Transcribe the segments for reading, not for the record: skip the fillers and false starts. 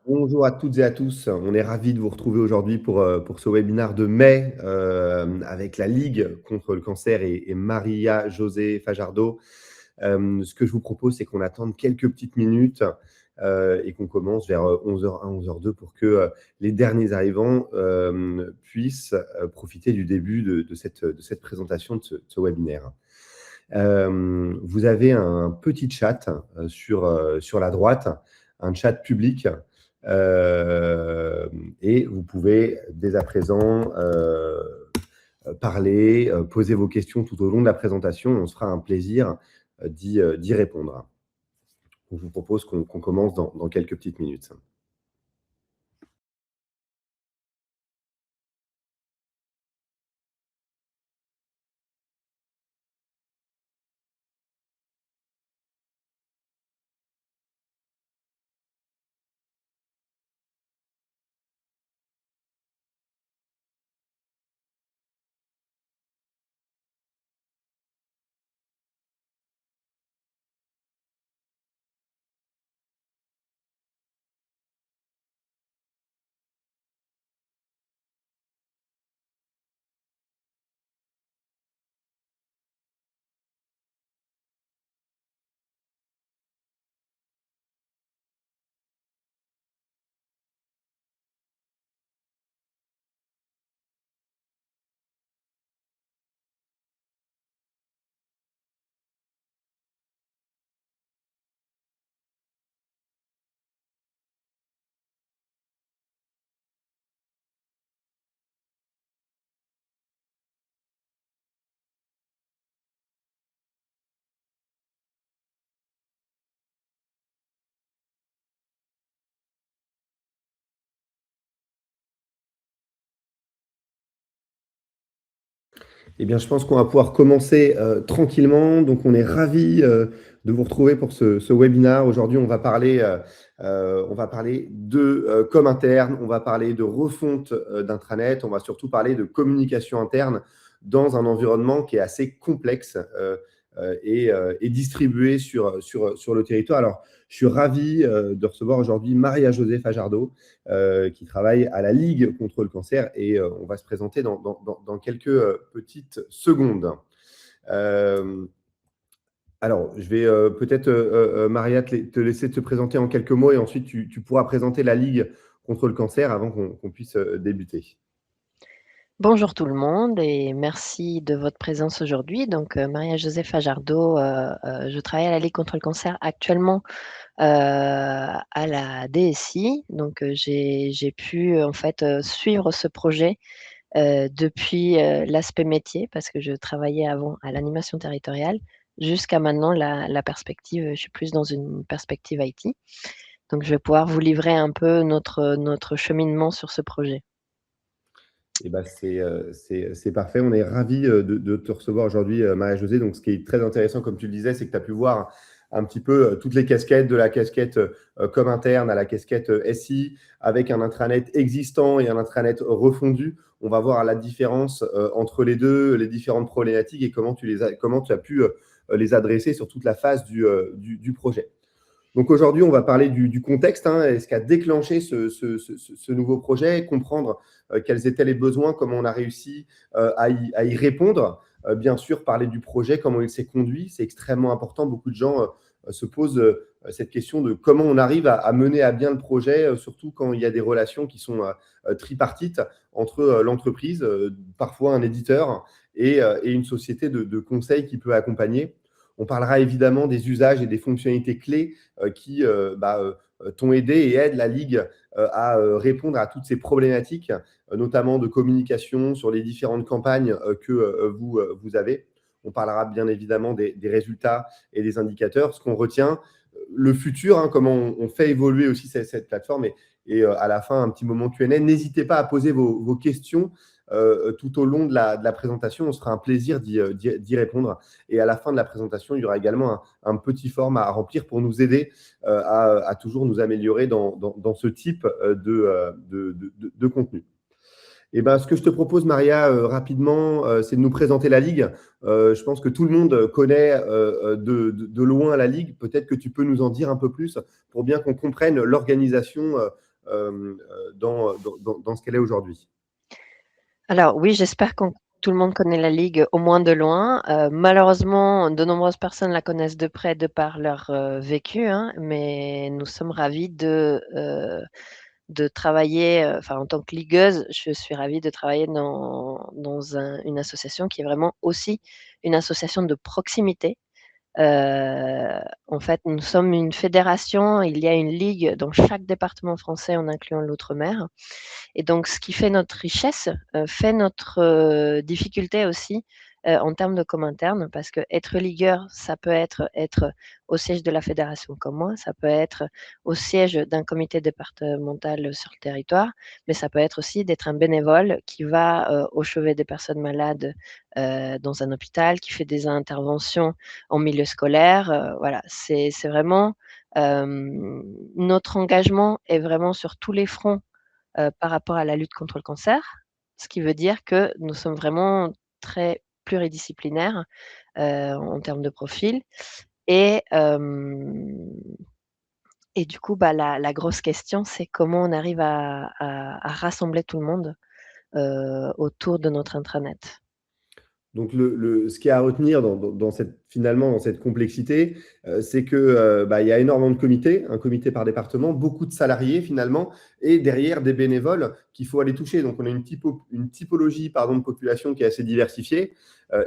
Bonjour à toutes et à tous. On est ravis de vous retrouver aujourd'hui pour ce webinaire de mai avec la Ligue contre le cancer et Maria-Josée Fajardo. Ce que je vous propose, c'est qu'on attende quelques petites minutes et qu'on commence vers 11h01, 11h02 pour que les derniers arrivants puissent profiter du début de cette présentation de ce webinaire. Vous avez un petit chat sur la droite, un chat public. Et vous pouvez dès à présent parler, poser vos questions tout au long de la présentation. On se fera un plaisir d'y répondre. Je vous propose qu'on commence dans quelques petites minutes. Eh bien, je pense qu'on va pouvoir commencer tranquillement. Donc, on est ravis de vous retrouver pour ce webinaire. Aujourd'hui, on va parler de com interne, on va parler de refonte d'intranet, on va surtout parler de communication interne dans un environnement qui est assez complexe et distribué sur le territoire. Alors, je suis ravi de recevoir aujourd'hui Maria-Josée Fajardo, qui travaille à la Ligue contre le cancer et on va se présenter dans quelques petites secondes. Alors, je vais peut-être, Maria, te laisser te présenter en quelques mots et ensuite tu pourras présenter la Ligue contre le cancer avant qu'on puisse débuter. Bonjour tout le monde et merci de votre présence aujourd'hui. Donc, Maria-Josée Fajardo, je travaille à la Ligue contre le cancer actuellement à la DSI. Donc, j'ai pu en fait suivre ce projet depuis l'aspect métier parce que je travaillais avant à l'animation territoriale jusqu'à maintenant la perspective, je suis plus dans une perspective IT. Donc, je vais pouvoir vous livrer un peu notre cheminement sur ce projet. Eh ben, c'est parfait. On est ravis de te recevoir aujourd'hui, Maria-Josée. Donc, ce qui est très intéressant, comme tu le disais, c'est que tu as pu voir un petit peu toutes les casquettes, de la casquette com interne à la casquette SI, avec un intranet existant et un intranet refondu. On va voir la différence entre les deux, les différentes problématiques et comment comment tu as pu les adresser sur toute la phase du projet. Donc aujourd'hui, on va parler du contexte, et ce qui a déclenché ce nouveau projet, comprendre quels étaient les besoins, comment on a réussi à y répondre. Bien sûr, parler du projet, comment il s'est conduit, c'est extrêmement important. Beaucoup de gens se posent cette question de comment on arrive à mener à bien le projet, surtout quand il y a des relations qui sont tripartites entre l'entreprise, parfois un éditeur, et une société de conseil qui peut accompagner. On parlera évidemment des usages et des fonctionnalités clés qui t'ont aidé et aident la Ligue à répondre à toutes ces problématiques, notamment de communication sur les différentes campagnes que vous avez. On parlera bien évidemment des résultats et des indicateurs, ce qu'on retient, le futur, comment on fait évoluer aussi cette plateforme et à la fin, un petit moment Q&A. N'hésitez pas à poser vos questions tout au long de la présentation. On se fera un plaisir d'y répondre. Et à la fin de la présentation, il y aura également un petit forme à remplir pour nous aider à toujours nous améliorer dans ce type de contenu. Eh ben, ce que je te propose, Maria, rapidement, c'est de nous présenter la Ligue. Je pense que tout le monde connaît de loin la Ligue. Peut-être que tu peux nous en dire un peu plus pour bien qu'on comprenne l'organisation dans ce qu'elle est aujourd'hui. Alors oui, j'espère que tout le monde connaît la Ligue au moins de loin. Malheureusement, de nombreuses personnes la connaissent de près de par leur vécu, hein, mais nous sommes ravis de travailler, enfin en tant que ligueuse, je suis ravie de travailler dans une association qui est vraiment aussi une association de proximité. En fait, nous sommes une fédération, il y a une ligue dans chaque département français en incluant l'outre-mer. Et donc, ce qui fait notre richesse, fait notre difficulté aussi en termes de com interne, parce que être ligueur, ça peut être au siège de la fédération comme moi, ça peut être au siège d'un comité départemental sur le territoire, mais ça peut être aussi d'être un bénévole qui va au chevet des personnes malades dans un hôpital, qui fait des interventions en milieu scolaire. Voilà, c'est vraiment notre engagement est vraiment sur tous les fronts par rapport à la lutte contre le cancer, ce qui veut dire que nous sommes vraiment très pluridisciplinaires en termes de profil. Et, et du coup, bah, la grosse question, c'est comment on arrive à rassembler tout le monde autour de notre intranet. Donc, ce qu'il y a à retenir finalement, dans cette complexité, c'est que il y a énormément de comités, un comité par département, beaucoup de salariés finalement, et derrière des bénévoles qu'il faut aller toucher. Donc, on a une typologie de population qui est assez diversifiée,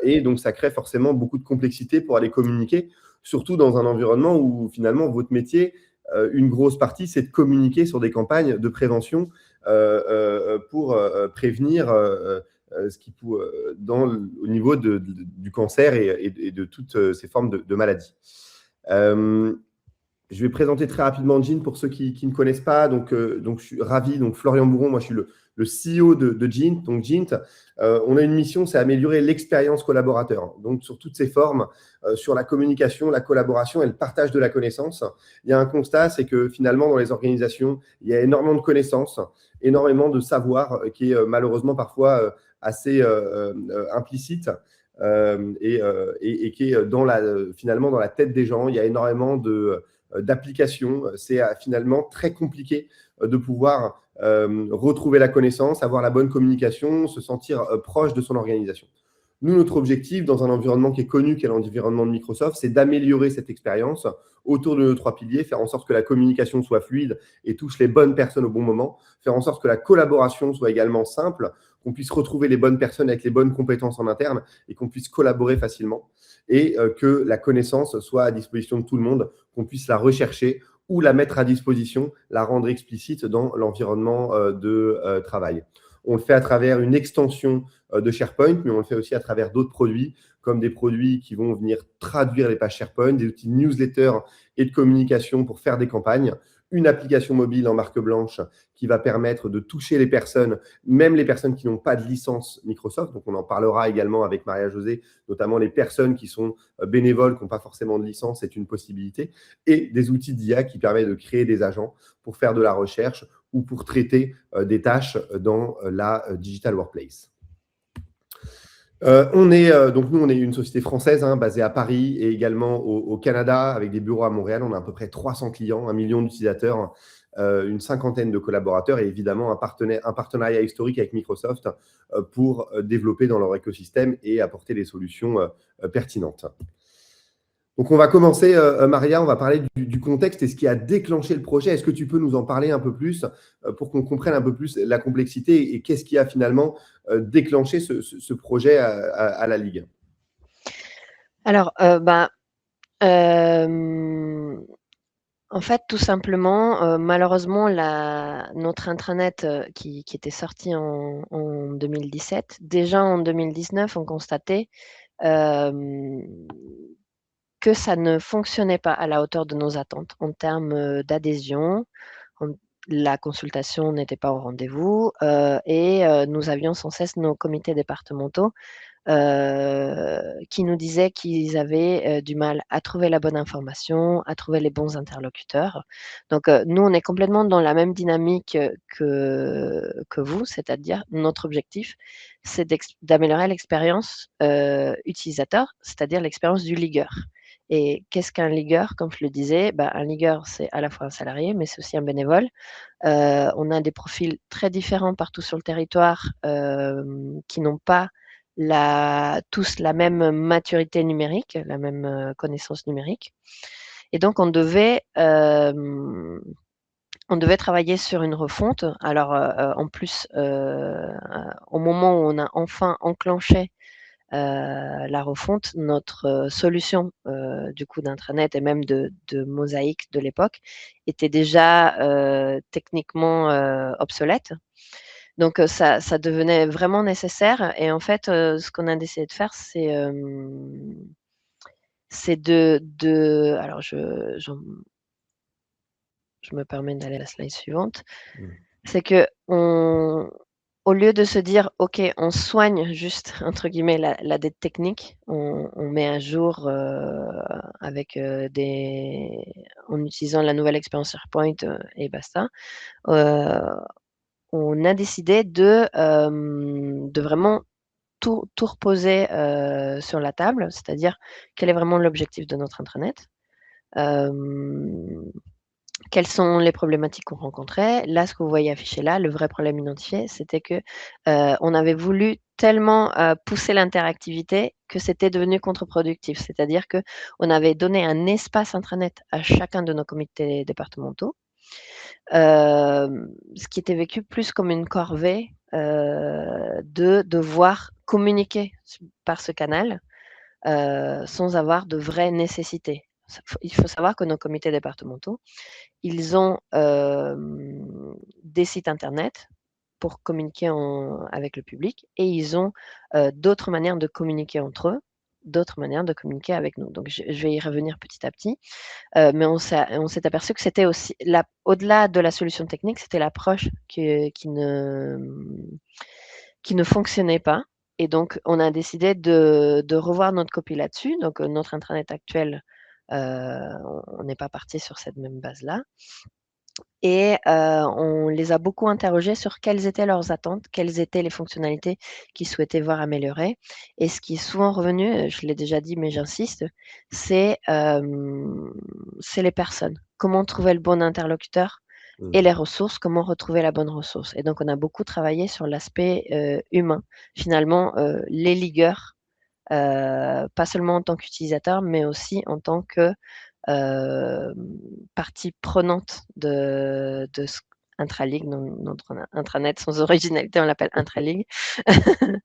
et donc ça crée forcément beaucoup de complexité pour aller communiquer, surtout dans un environnement où finalement votre métier, une grosse partie, c'est de communiquer sur des campagnes de prévention pour prévenir ce qui au niveau du cancer et de toutes ces formes de maladies. Je vais présenter très rapidement Jean pour ceux qui ne connaissent pas. Donc, je suis ravi. Donc, Florian Bourron, moi, je suis le CEO de Jean. Donc, Jean, on a une mission, c'est améliorer l'expérience collaborateur. Donc, sur toutes ses formes, sur la communication, la collaboration et le partage de la connaissance. Il y a un constat, c'est que finalement, dans les organisations, il y a énormément de connaissances, énormément de savoir qui est malheureusement parfois assez implicite. Et qui est finalement dans la tête des gens. Il y a énormément d'applications. C'est finalement très compliqué de pouvoir retrouver la connaissance, avoir la bonne communication, se sentir proche de son organisation. Nous, notre objectif dans un environnement qui est connu, qui est l'environnement de Microsoft, c'est d'améliorer cette expérience autour de nos 3 piliers, faire en sorte que la communication soit fluide et touche les bonnes personnes au bon moment, faire en sorte que la collaboration soit également simple, qu'on puisse retrouver les bonnes personnes avec les bonnes compétences en interne et qu'on puisse collaborer facilement, et que la connaissance soit à disposition de tout le monde, qu'on puisse la rechercher ou la mettre à disposition, la rendre explicite dans l'environnement de travail. On le fait à travers une extension de SharePoint, mais on le fait aussi à travers d'autres produits, comme des produits qui vont venir traduire les pages SharePoint, des outils de newsletter et de communication pour faire des campagnes, une application mobile en marque blanche qui va permettre de toucher les personnes, même les personnes qui n'ont pas de licence Microsoft. Donc, on en parlera également avec Maria-Josée, notamment les personnes qui sont bénévoles, qui n'ont pas forcément de licence, c'est une possibilité. Et des outils d'IA qui permettent de créer des agents pour faire de la recherche ou pour traiter des tâches dans la Digital Workplace. Donc nous, on est une société française basée à Paris et également au Canada avec des bureaux à Montréal. On a à peu près 300 clients, 1 million d'utilisateurs, une cinquantaine de collaborateurs et évidemment un partenariat historique avec Microsoft pour développer dans leur écosystème et apporter des solutions pertinentes. Donc, on va commencer, Maria, on va parler du contexte et ce qui a déclenché le projet. Est-ce que tu peux nous en parler un peu plus pour qu'on comprenne un peu plus la complexité et qu'est-ce qui a finalement déclenché ce projet à la Ligue? Alors, en fait, tout simplement, malheureusement, notre intranet qui était sorti en 2017, déjà en 2019, on constatait que ça ne fonctionnait pas à la hauteur de nos attentes en termes d'adhésion. La consultation n'était pas au rendez-vous et nous avions sans cesse nos comités départementaux qui nous disaient qu'ils avaient du mal à trouver la bonne information, à trouver les bons interlocuteurs. Donc, nous, on est complètement dans la même dynamique que vous, c'est-à-dire notre objectif, c'est d'améliorer l'expérience utilisateur, c'est-à-dire l'expérience du ligueur. Et qu'est-ce qu'un ligueur? Comme je le disais, un ligueur, c'est à la fois un salarié, mais c'est aussi un bénévole. On a des profils très différents partout sur le territoire qui n'ont pas tous la même maturité numérique, la même connaissance numérique. Et donc, on devait travailler sur une refonte. Alors, en plus, au moment où on a enfin enclenché la refonte, notre solution du coup d'intranet et même de Mosaïque de l'époque était déjà techniquement obsolète. Donc ça devenait vraiment nécessaire. Et en fait, ce qu'on a décidé de faire, c'est alors je me permets d'aller à la slide suivante. C'est que au lieu de se dire, OK, on soigne juste, entre guillemets, la dette technique, on met à jour avec en utilisant la nouvelle expérience SharePoint et basta. On a décidé de vraiment tout reposer sur la table, c'est-à-dire quel est vraiment l'objectif de notre intranet. Quelles sont les problématiques qu'on rencontrait? Là, ce que vous voyez affiché là, le vrai problème identifié, c'était que on avait voulu tellement pousser l'interactivité que c'était devenu contre-productif. C'est-à-dire que on avait donné un espace intranet à chacun de nos comités départementaux, ce qui était vécu plus comme une corvée de devoir communiquer par ce canal sans avoir de vraie nécessité. Il faut savoir que nos comités départementaux, ils ont des sites internet pour communiquer avec le public et ils ont d'autres manières de communiquer entre eux, d'autres manières de communiquer avec nous. Donc, je vais y revenir petit à petit. Mais on s'est aperçu que c'était aussi, au-delà de la solution technique, c'était l'approche qui ne fonctionnait pas. Et donc, on a décidé de revoir notre copie là-dessus. Donc, notre intranet actuel, on n'est pas parti sur cette même base-là. Et on les a beaucoup interrogés sur quelles étaient leurs attentes, quelles étaient les fonctionnalités qu'ils souhaitaient voir améliorées. Et ce qui est souvent revenu, je l'ai déjà dit, mais j'insiste, c'est les personnes. Comment trouver le bon interlocuteur et les ressources, comment retrouver la bonne ressource. Et donc, on a beaucoup travaillé sur l'aspect humain. Finalement, les ligueurs, pas seulement en tant qu'utilisateur, mais aussi en tant que partie prenante de Intraligue, notre intranet sans originalité, on l'appelle Intraligue.